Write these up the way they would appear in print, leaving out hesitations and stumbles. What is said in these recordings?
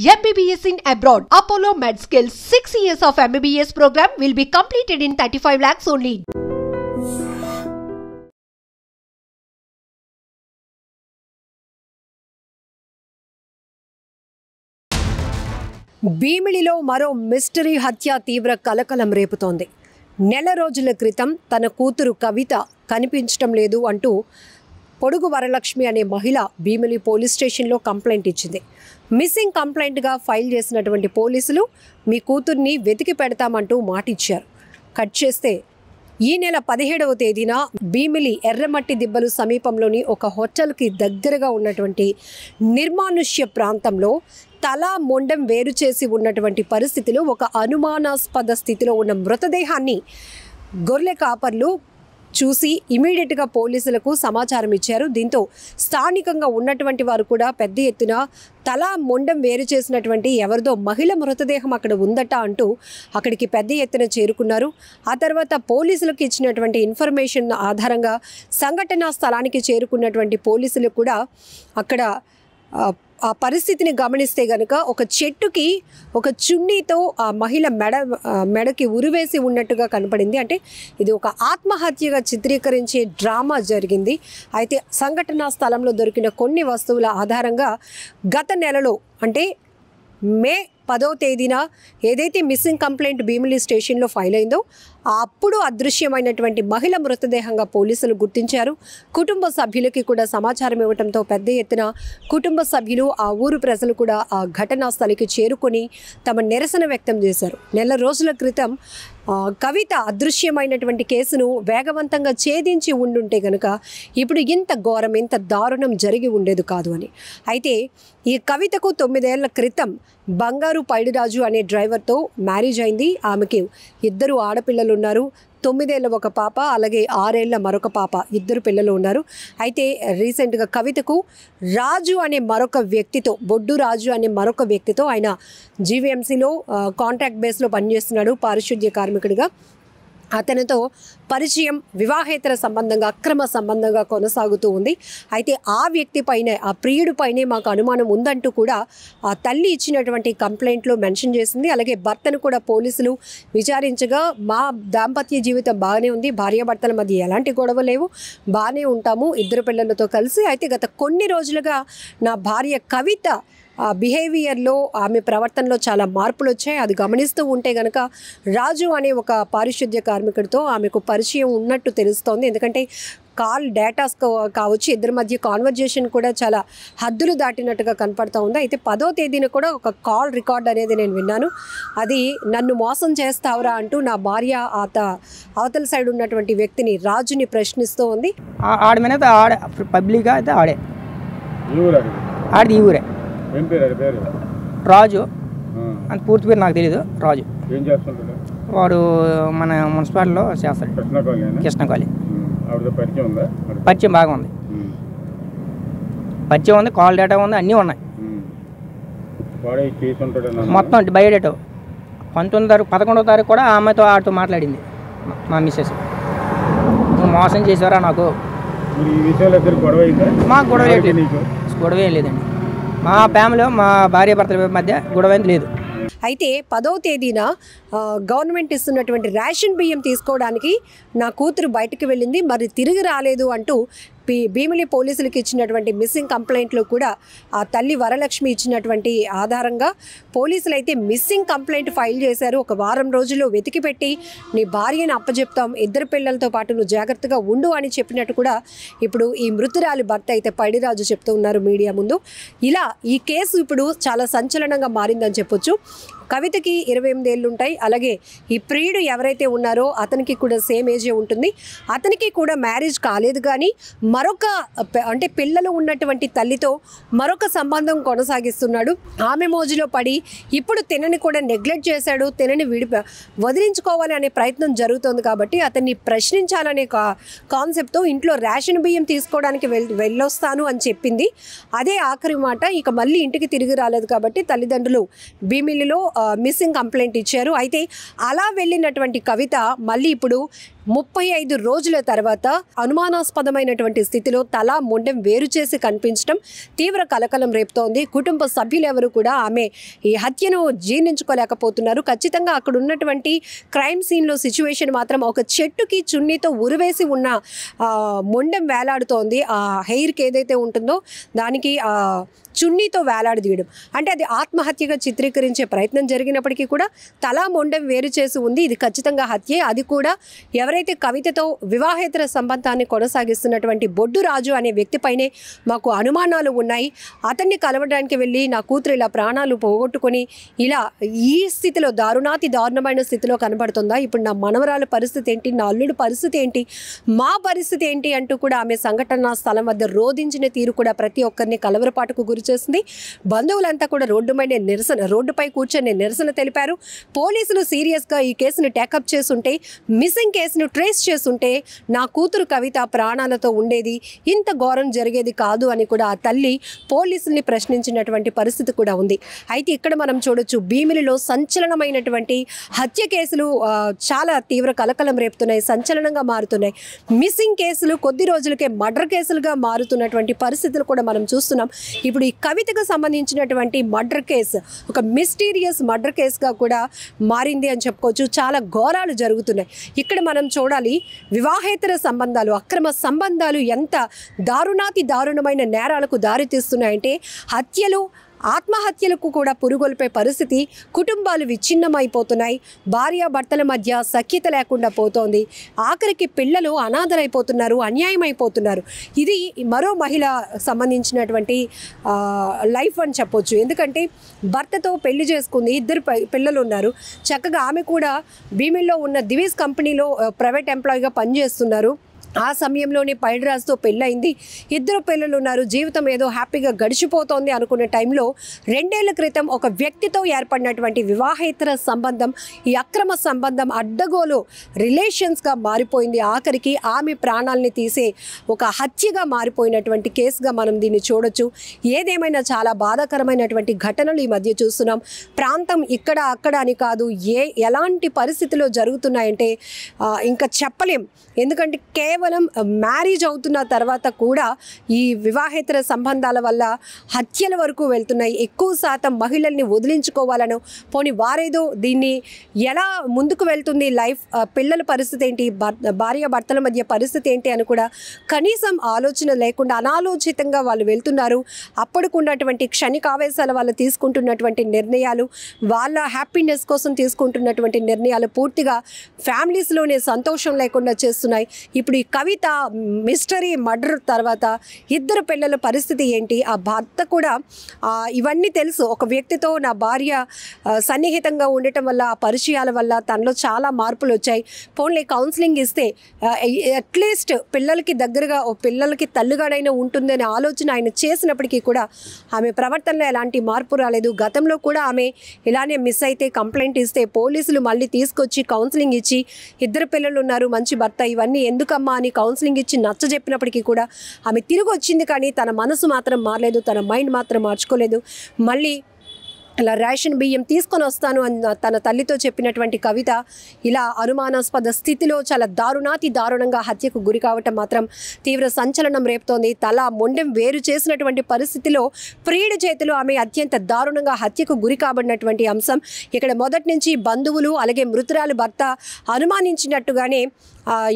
MBBS in abroad. Apollo MedSkill 6 years of MBBS program will be completed in 35 lakhs only. భీమిలిలో మరో mystery హత్య తీవ్ర కలకలం రేపుతోంది. నెల రోజుల క్రితం తన కూతురు కవిత కనిపించడం లేదు అంటూ పొడుగు వరలక్ష్మి అనే మహిళ భీమిలి పోలీస్ స్టేషన్లో కంప్లైంట్ ఇచ్చింది. మిస్సింగ్ కంప్లైంట్గా ఫైల్ చేసినటువంటి పోలీసులు మీ కూతుర్ని వెతికి పెడతామంటూ మాటిచ్చారు. కట్ చేస్తే ఈ నెల 17వ తేదీన భీమిలి ఎర్రమట్టి దిబ్బలు సమీపంలోని ఒక హోటల్కి దగ్గరగా ఉన్నటువంటి నిర్మానుష్య ప్రాంతంలో తల మొండెం వేరు చేసి ఉన్నటువంటి పరిస్థితిలో ఒక అనుమానాస్పద స్థితిలో ఉన్న మృతదేహాన్ని గొర్రె కాపర్లు చూసి ఇమీడియట్గా పోలీసులకు సమాచారం ఇచ్చారు. దీంతో స్థానికంగా ఉన్నటువంటి వారు కూడా పెద్ద ఎత్తున తల మొండెం వేరు చేసినటువంటి ఎవరిదో మహిళ మృతదేహం అక్కడ ఉందట అంటూ అక్కడికి పెద్ద ఎత్తున చేరుకున్నారు. ఆ తర్వాత పోలీసులకు ఇచ్చినటువంటి ఇన్ఫర్మేషన్ ఆధారంగా సంఘటనా స్థలానికి చేరుకున్నటువంటి పోలీసులు కూడా అక్కడ ఆ పరిస్థితిని గమనిస్తే గనుక ఒక చెట్టుకి ఒక చున్నీతో ఆ మహిళ మెడకి ఉరివేసి ఉన్నట్టుగా కనపడింది. అంటే ఇది ఒక ఆత్మహత్యగా చిత్రీకరించే డ్రామా జరిగింది. అయితే సంఘటనా స్థలంలో దొరికిన కొన్ని వస్తువుల ఆధారంగా గత నెలలో అంటే మే 10వ తేదీన ఏదైతే మిస్సింగ్ కంప్లైంట్ భీమిలి స్టేషన్లో ఫైల్ అయిందో అప్పుడు అదృశ్యమైనటువంటి మహిళ మృతదేహంగా పోలీసులు గుర్తించారు. కుటుంబ సభ్యులకి కూడా సమాచారం ఇవ్వడంతో పెద్ద ఎత్తున కుటుంబ సభ్యులు ఆ ఊరు ప్రజలు కూడా ఆ ఘటనా స్థలికి చేరుకొని తమ నిరసన వ్యక్తం చేశారు. నెల రోజుల క్రితం కవిత అదృశ్యమైనటువంటి కేసును వేగవంతంగా ఛేదించి ఉండుంటే గనుక ఇప్పుడు ఇంత ఘోరం ఇంత దారుణం జరిగి ఉండేది కాదు అని. అయితే ఈ కవితకు 9 ఏళ్ల క్రితం బంగారు పైడిరాజు అనే డ్రైవర్తో మ్యారేజ్ అయింది. ఆమెకి 2 ఆడపిల్లలు ఉన్నారు. 9 ఏళ్ల ఒక పాప, అలాగే 6 ఏళ్ల మరొక పాప, 2 పిల్లలు ఉన్నారు. అయితే రీసెంట్గా కవితకు రాజు అనే మరొక వ్యక్తితో, బొడ్డు రాజు అనే మరొక వ్యక్తితో, ఆయన జీవీఎంసీలో కాంట్రాక్ట్ బేస్లో పనిచేస్తున్నాడు పారిశుద్ధ్య కార్మికుడిగా. అతనితో పరిచయం వివాహేతర సంబంధంగా అక్రమ సంబంధంగా కొనసాగుతూ ఉంది. అయితే ఆ వ్యక్తి పైనే, ఆ ప్రియుడి పైనే మాకు అనుమానం ఉందంటూ కూడా ఆ తల్లి ఇచ్చినటువంటి కంప్లైంట్లో మెన్షన్ చేసింది. అలాగే భర్తను కూడా పోలీసులు విచారించగా మా దాంపత్య జీవితం బాగానే ఉంది, భార్యాభర్తల మధ్య ఎలాంటి గొడవ లేవు, బాగానే ఉంటాము 2 పిల్లలతో కలిసి. అయితే గత కొన్ని రోజులుగా నా భార్య కవిత బిహేవియర్లో, ఆమె ప్రవర్తనలో చాలా మార్పులు వచ్చాయి. అది గమనిస్తూ ఉంటే కనుక రాజు అనే ఒక పారిశుద్ధ్య కార్మికుడితో ఆమెకు పరిచయం ఉన్నట్టు తెలుస్తోంది. ఎందుకంటే కాల్ డేటాస్ కావచ్చు, 2 మధ్య కాన్వర్జేషన్ కూడా చాలా హద్దులు దాటినట్టుగా కనపడుతూ ఉంది. అయితే 10వ తేదీన కూడా ఒక కాల్ రికార్డ్ అనేది నేను విన్నాను. అది నన్ను మోసం చేస్తావురా అంటూ నా భార్య అవతల సైడ్ ఉన్నటువంటి వ్యక్తిని, రాజుని ప్రశ్నిస్తూ ఉంది. ఆడి మీద పబ్లిక్గా అయితే ఆడిది ఈ ఊరే రాజు అని పూర్తి పేరు నాకు తెలీదు. రాజు వాడు మన మున్సిపాలిటీలో చేస్తాడు, కృష్ణకాళి. పరిచయం బాగా ఉంది, పరిచయం ఉంది, కాల్ డేటా ఉంది, అన్నీ ఉన్నాయి. మొత్తం బయోడేటా 11వ తారీఖు కూడా ఆమెతో ఆడితో మాట్లాడింది మా మిస్సెస్. నువ్వు మోసం చేసారా నాకు. మాకు గొడవ ఏం లేదండి. మా ఫ్యామిలీలో మా భార్యాభర్తల మధ్య గొడవ లేదు. అయితే 10వ తేదీన గవర్నమెంట్ ఇస్తున్నటువంటి రేషన్ బియ్యం తీసుకోవడానికి నా కూతురు బయటకు వెళ్ళింది, మరి తిరిగి రాలేదు అంటూ భీమిలి పోలీసులకు ఇచ్చినటువంటి మిస్సింగ్ కంప్లైంట్లో కూడా ఆ తల్లి వరలక్ష్మి ఇచ్చినటువంటి ఆధారంగా పోలీసులు అయితే మిస్సింగ్ కంప్లైంట్ ఫైల్ చేశారు. ఒక వారం రోజుల్లో వెతికి పెట్టి నీ భార్యను అప్పచెప్తాం, 2 పిల్లలతో పాటు నువ్వు జాగ్రత్తగా ఉండు అని చెప్పినట్టు కూడా ఇప్పుడు ఈ మృతురాలి భర్త అయితే పైడిరాజు చెప్తూ ఉన్నారు మీడియా ముందు. ఇలా ఈ కేసు ఇప్పుడు చాలా సంచలనంగా మారిందని చెప్పొచ్చు. కవితకి 28 ఏళ్ళు ఉంటాయి. అలాగే ఈ ప్రియుడు ఎవరైతే ఉన్నారో అతనికి కూడా సేమ్ ఏజే ఉంటుంది. అతనికి కూడా మ్యారేజ్ కాలేదు, కానీ మరొక అంటే పిల్లలు ఉన్నటువంటి తల్లితో మరొక సంబంధం కొనసాగిస్తున్నాడు. ఆమె మోజులో పడి ఇప్పుడు తినని కూడా నెగ్లెక్ట్ చేశాడు. తినని వదిలించుకోవాలి అనే ప్రయత్నం జరుగుతుంది. కాబట్టి అతన్ని ప్రశ్నించాలనే కాన్సెప్ట్తో ఇంట్లో రేషన్ బియ్యం తీసుకోవడానికి వెళ్ళొస్తాను అని చెప్పింది. అదే ఆఖరి మాట. ఇక మళ్ళీ ఇంటికి తిరిగి రాలేదు కాబట్టి తల్లిదండ్రులు భీమిలిలో మిస్సింగ్ కంప్లైంట్ ఇచ్చారు. అయితే అలా వెళ్ళినటువంటి కవిత మళ్ళీ ఇప్పుడు 35 రోజుల తర్వాత అనుమానాస్పదమైనటువంటి స్థితిలో తల మొండెం వేరు చేసి కనిపించడం తీవ్ర కలకలం రేపుతోంది. కుటుంబ సభ్యులెవరూ కూడా ఆమె ఈ హత్యను జీర్ణించుకోలేకపోతున్నారు. ఖచ్చితంగా అక్కడ ఉన్నటువంటి క్రైమ్ సీన్లో సిచ్యువేషన్ మాత్రం ఒక చెట్టుకి చున్నీతో ఉరివేసి ఉన్న మొండెం వేలాడుతోంది. ఆ హెయిర్కి ఏదైతే ఉంటుందో దానికి చున్నీతో వేలాడదీయడం అంటే అది ఆత్మహత్యగా చిత్రీకరించే ప్రయత్నం జరిగినప్పటికీ కూడా తల మొండెం వేరు చేసి ఉంది. ఇది ఖచ్చితంగా హత్యే. అది కూడా ఎవరైతే కవితతో వివాహేతర సంబంధాన్ని కొనసాగిస్తున్నటువంటి బొడ్డు రాజు అనే వ్యక్తిపైనే మాకు అనుమానాలు ఉన్నాయి. అతన్ని కలవడానికి వెళ్ళి నా కూతురు ఇలా ప్రాణాలు పోగొట్టుకొని ఇలా ఈ స్థితిలో దారుణమైన స్థితిలో కనబడుతుందా? ఇప్పుడు నా మనవరాల పరిస్థితి ఏంటి, నా అల్లుడి పరిస్థితి ఏంటి, మా పరిస్థితి ఏంటి అంటూ కూడా ఆమె సంఘటనా స్థలం వద్ద రోధించిన తీరు కూడా ప్రతి ఒక్కరిని కలవరపాటుకు గురి చేసింది. బంధువులంతా కూడా రోడ్డుపై కూర్చొని నిరసన తెలిపారు. పోలీసులు సీరియస్గా ఈ కేసును టేకప్ చేసుంటే, మిస్సింగ్ కేసును ట్రేస్ చేసుంటే నా కూతురు కవిత ప్రాణాలతో ఉండేది, ఇంత ఘోరం జరిగేది కాదు అని కూడా ఆ తల్లి పోలీసుల్ని ప్రశ్నించినటువంటి పరిస్థితి కూడా ఉంది. అయితే ఇక్కడ మనం చూడొచ్చు భీమిలిలో సంచలనమైనటువంటి హత్య కేసులు చాలా తీవ్ర కలకలం రేపుతున్నాయి, సంచలనంగా మారుతున్నాయి. మిస్సింగ్ కేసులు కొద్ది రోజులకే మర్డర్ కేసులుగా మారుతున్నటువంటి పరిస్థితులు కూడా మనం చూస్తున్నాం. ఇప్పుడు ఈ కవితకు సంబంధించినటువంటి మర్డర్ కేసు ఒక మిస్టీరియస్ మర్డర్ కేసుగా కూడా మారింది అని చెప్పుకోవచ్చు. చాలా ఘోరాలు జరుగుతున్నాయి. ఇక్కడ మనం చూడాలి వివాహేతర సంబంధాలు, అక్రమ సంబంధాలు ఎంత దారుణమైన నేరాలకు దారితీస్తున్నాయంటే హత్యలు, ఆత్మహత్యలకు కూడా పురుగొల్పే పరిస్థితి. కుటుంబాలు విచ్ఛిన్నమైపోతున్నాయి. భార్యాభర్తల మధ్య సఖ్యత లేకుండా పోతోంది. ఆఖరికి పిల్లలు అనాథరైపోతున్నారు, అన్యాయం అయిపోతున్నారు. ఇది మరో మహిళ సంబంధించినటువంటి లైఫ్ అని చెప్పొచ్చు. ఎందుకంటే భర్తతో పెళ్లి చేసుకుంది, 2 పిల్లలు ఉన్నారు. చక్కగా ఆమె కూడా భీమిల్లో ఉన్న దివీస్ కంపెనీలో ప్రైవేట్ ఎంప్లాయీగా పనిచేస్తున్నారు. ఆ సమయంలోనే పైడిరాజుతో పెళ్ళయింది, 2 పిల్లలు ఉన్నారు. జీవితం ఏదో హ్యాపీగా గడిచిపోతోంది అనుకునే టైంలో 2 ఏళ్ల క్రితం ఒక వ్యక్తితో ఏర్పడినటువంటి వివాహేతర సంబంధం, ఈ అక్రమ సంబంధం అడ్డగోలు రిలేషన్స్గా మారిపోయింది. ఆఖరికి ఆమె ప్రాణాలని తీసే ఒక హత్యగా మారిపోయినటువంటి కేసుగా మనం దీన్ని చూడొచ్చు. ఏదేమైనా చాలా బాధాకరమైనటువంటి ఘటనలు ఈ మధ్య చూస్తున్నాం. ప్రాంతం ఇక్కడ అక్కడ అని కాదు, ఎలాంటి పరిస్థితిలో జరుగుతున్నాయంటే ఇంకా చెప్పలేం. ఎందుకంటే కేవలం మ్యారేజ్ అవుతున్న తర్వాత కూడా ఈ వివాహేతర సంబంధాల వల్ల హత్యల వరకు వెళ్తున్నాయి. ఎక్కువ శాతం మహిళల్ని వదిలించుకోవాలను, పోనీ వారేదో దీన్ని ఎలా ముందుకు వెళ్తుంది లైఫ్, పిల్లల పరిస్థితి ఏంటి, భార్యాభర్తల మధ్య పరిస్థితి ఏంటి అని కూడా కనీసం ఆలోచన లేకుండా అనాలోచితంగా వాళ్ళు వెళ్తున్నారు. అప్పటికున్నటువంటి క్షణికావేశాల వల్ల తీసుకుంటున్నటువంటి నిర్ణయాలు, వాళ్ళ హ్యాపీనెస్ కోసం తీసుకుంటున్నటువంటి నిర్ణయాలు పూర్తిగా ఫ్యామిలీస్లోనే సంతోషం లేకుండా చేస్తున్నాయి. ఇప్పుడు ఈ కవిత మిస్టరీ మర్డర్ తర్వాత 2 పిల్లల పరిస్థితి ఏంటి, ఆ భర్త కూడా ఇవన్నీ తెలుసు. ఒక వ్యక్తితో నా భార్య సన్నిహితంగా ఉండటం వల్ల, ఆ పరిచయాల వల్ల తనలో చాలా మార్పులు వచ్చాయి. పోన్లే కౌన్సిలింగ్ ఇస్తే అట్లీస్ట్ పిల్లలకి దగ్గరగా, పిల్లలకి తల్లిగాడైనా ఉంటుందనే ఆలోచన ఆయన చేసినప్పటికీ కూడా ఆమె ప్రవర్తనలో ఎలాంటి మార్పు రాలేదు. గతంలో కూడా ఆమె ఇలానే మిస్ అయితే కంప్లైంట్ ఇస్తే పోలీసులు మళ్ళీ తీసుకొచ్చి కౌన్సిలింగ్ ఇచ్చి 2 పిల్లలు ఉన్నారు, మంచి భర్త, ఇవన్నీ ఎందుకమ్మా అని కౌన్సిలింగ్ ఇచ్చి నచ్చజెప్పినప్పటికీ కూడా ఆమె తిరిగి వచ్చింది. కానీ తన మనసు మాత్రం మారలేదు, తన మైండ్ మాత్రం మార్చుకోలేదు. మళ్ళీ ఇలా రేషన్ బియ్యం తీసుకొని వస్తాను అని తన తల్లితో చెప్పినటువంటి కవిత ఇలా అనుమానాస్పద స్థితిలో చాలా దారుణంగా హత్యకు గురి కావటం మాత్రం తీవ్ర సంచలనం రేపుతోంది. తల మొండెం వేరు చేసినటువంటి పరిస్థితిలో ప్రియుడి చేతిలో ఆమె అత్యంత దారుణంగా హత్యకు గురి కాబడినటువంటి అంశం. ఇక్కడ మొదటి నుంచి బంధువులు అలాగే మృతురాలు భర్త అనుమానించినట్టుగానే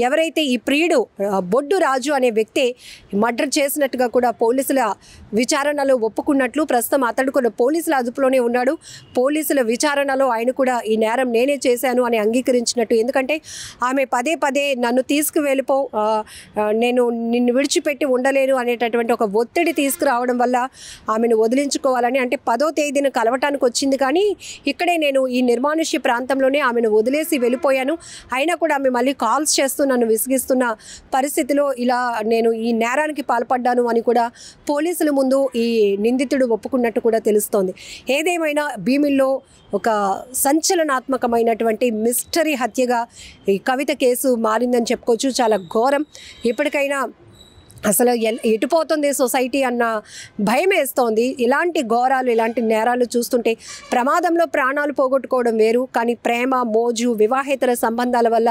ఎవరైతే ఈ ప్రియుడు బొడ్డు రాజు అనే వ్యక్తి మర్డర్ చేసినట్టుగా కూడా పోలీసుల విచారణలో ఒప్పుకున్నట్లు, ప్రస్తుతం అతడు కూడా పోలీసుల అదుపులోనే ఉన్నాడు. పోలీసుల విచారణలో ఆయన కూడా ఈ నేరం నేనే చేశాను అని అంగీకరించినట్టు. ఎందుకంటే ఆమె పదే నన్ను తీసుకువెళ్ళిపో, నేను నిన్ను విడిచిపెట్టి ఉండలేను అనేటటువంటి ఒక ఒత్తిడి తీసుకురావడం వల్ల ఆమెను వదిలించుకోవాలని, అంటే 10వ తేదీన కలవటానికి వచ్చింది కానీ ఇక్కడే నేను ఈ నిర్మానుష్య ప్రాంతంలోనే ఆమెను వదిలేసి వెళ్ళిపోయాను. అయినా కూడా ఆమె మళ్ళీ కాల్స్ చేస్తూ నన్ను విసిగిస్తున్న పరిస్థితిలో ఇలా నేను ఈ నేరానికి పాల్పడ్డాను అని కూడా పోలీసుల ముందు ఈ నిందితుడు ఒప్పుకున్నట్టు కూడా తెలుస్తోంది. ఏదేమైనా భీమిల్లో ఒక సంచలనాత్మకమైనటువంటి మిస్టరీ హత్యగా ఈ కవిత కేసు మారిందని చెప్పుకోవచ్చు. చాలా ఘోరం. ఇప్పటికైనా అసలు ఎటుపోతుంది సొసైటీ అన్న భయం వేస్తోంది. ఇలాంటి ఘోరాలు, ఇలాంటి నేరాలు చూస్తుంటే ప్రమాదంలో ప్రాణాలు పోగొట్టుకోవడం వేరు, కానీ ప్రేమ, మోజు, వివాహేతర సంబంధాల వల్ల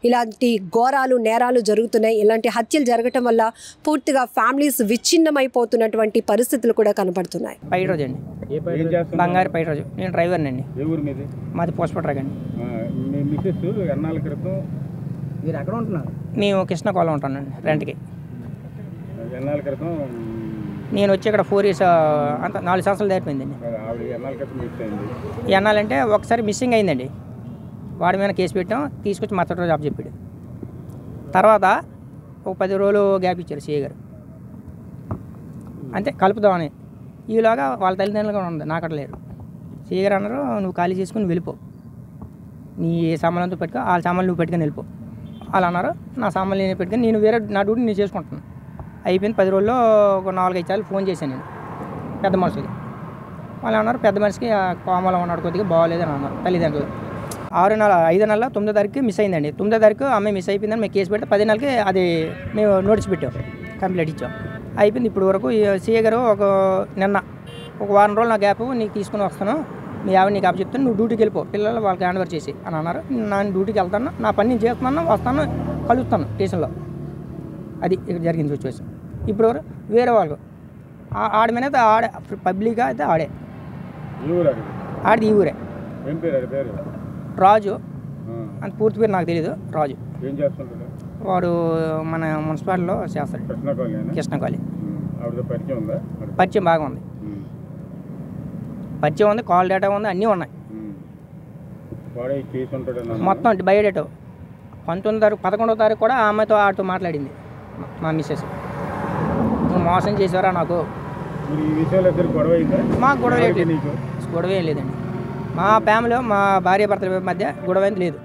ఇలాంటి ఘోరాలు, నేరాలు జరుగుతున్నాయి. ఇలాంటి హత్యలు జరగటం వల్ల పూర్తిగా ఫ్యామిలీస్ విచ్ఛిన్నమైపోతున్నటువంటి పరిస్థితులు కూడా కనపడుతున్నాయి. పైరోజు అండి, బంగారు పైరోజు. నేను డ్రైవర్ని అండి. మాది పోస్ట్పట్రాక్ అండి. మీరు ఎక్కడ ఉంటున్నారు? మేము కృష్ణకోళం ఉంటానండి రెంట్కి. నేను వచ్చి ఇక్కడ 4 years అంత 4 సంవత్సరాలు దాటిపోయిందండి. ఎన్నాలంటే ఒకసారి మిస్సింగ్ అయిందండి. వాడి మీద కేసు పెట్టాం, తీసుకొచ్చి మరుసటి రోజు చెప్పాడు. తర్వాత ఒక 10 రోజులు గ్యాప్ ఇచ్చారు సీఏ గారు, అంతే కలుపుదామని. ఈలోగా వాళ్ళ తల్లిదండ్రులుగా ఉంది, నాకట లేరు. సీఏ గారు అన్నారు, నువ్వు ఖాళీ చేసుకుని వెళ్ళిపో, నీ సామాన్లతో పెట్టుకో, వాళ్ళ సామాన్లు నువ్వు పెట్టుకొని వెళ్ళిపో. వాళ్ళు అన్నారు, నా సామాన్లు నేను పెట్టుకొని నేను వేరే నా డ్యూటీ నేను చేసుకుంటున్నాను. అయిపోయింది. 10 రోజుల్లో ఒక 4-5 సార్లు ఫోన్ చేశాను నేను పెద్ద మనుషులకి. వాళ్ళు అన్నారు, పెద్ద మనిషికి కోమలో ఉన్నాడు, కొద్దిగా బాగోలేదని అన్నారు తల్లిదండ్రులు. 5 నెలల 9వ తారీఖు మిస్ అయిందండి. 9వ తారీఖు అమ్మాయి మిస్ అయిపోయిందని మేము కేసు పెడితే 10 నెలలకి అది మేము నోటీస్ పెట్టాం, కంప్లైంట్ ఇచ్చాం. అయిపోయింది. ఇప్పుడు వరకు సీఏ గారు నిన్న ఒక వారం రోజులు నా గ్యాప్ నీకు తీసుకుని వస్తాను, మీ ఆవిడ నీకు అప్పు చెప్తాను, నువ్వు డ్యూటీకి వెళ్ళిపో, పిల్లలు వాళ్ళకి హ్యాండ్ ఓవర్ చేసి అని అన్నారు. నేను డ్యూటీకి వెళ్తాను, నా పని నేను చేస్తున్నాను, వస్తాను, కలుస్తాను స్టేషన్లో. అది ఇక్కడ జరిగింది సిచ్యువేషన్. ఇప్పుడు వేరే వాళ్ళు ఆడ మీద ఆడే పబ్లిక్గా అయితే ఆడే ఆడిది ఈ ఊరే. రాజు అంత పూర్తి పేరు నాకు తెలీదు. రాజు వాడు మన మున్సిపాలిటీలో చేస్తాడు, కృష్ణకాళి. పరిచయం బాగా ఉంది, పరిచయం ఉంది, కాల్ డేటా ఉంది, అన్నీ ఉన్నాయి మొత్తం. బయోడేటా 11వ తారీఖు కూడా ఆ అమ్మాయితో ఆడితో మాట్లాడింది మా మిస్సెస్. నువ్వు మోసం చేసారా నాకు. మాకు గొడవ ఏం లేదండి. మా ఫ్యామిలీలో మా భార్య భర్తల మధ్య గొడవ ఏం లేదు.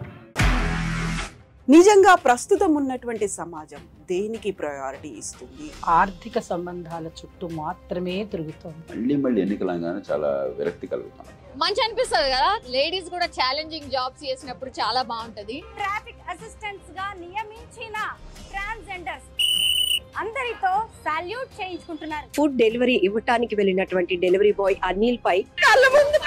నిజంగా ప్రస్తుతం ఉన్నటువంటి సమాజం దేనికి ప్రయారిటీ ఇస్తుంది? ఆర్థిక సంబంధాల చుట్టూ మాత్రమే తిరుగుతుంది. మళ్ళీ ఎన్నికలంగానే చాలా విరక్తి కలుగుతాం. మంచి అనిపిస్తుంది కదా, లేడీస్ కూడా ఛాలెంజింగ్ జాబ్స్ చేసినప్పుడు చాలా బాగుంటది. ట్రాఫిక్ అసిస్టెంట్స్ గా నియమించిన ట్రాన్స్జెండర్స్ అందరితో సాల్యూట్ చేయించుకుంటున్నారు. ఫుడ్ డెలివరీ ఇవ్వటానికి వెళ్ళినటువంటి డెలివరీ బాయ్ అనిల్ పై కళ్ళ ముందు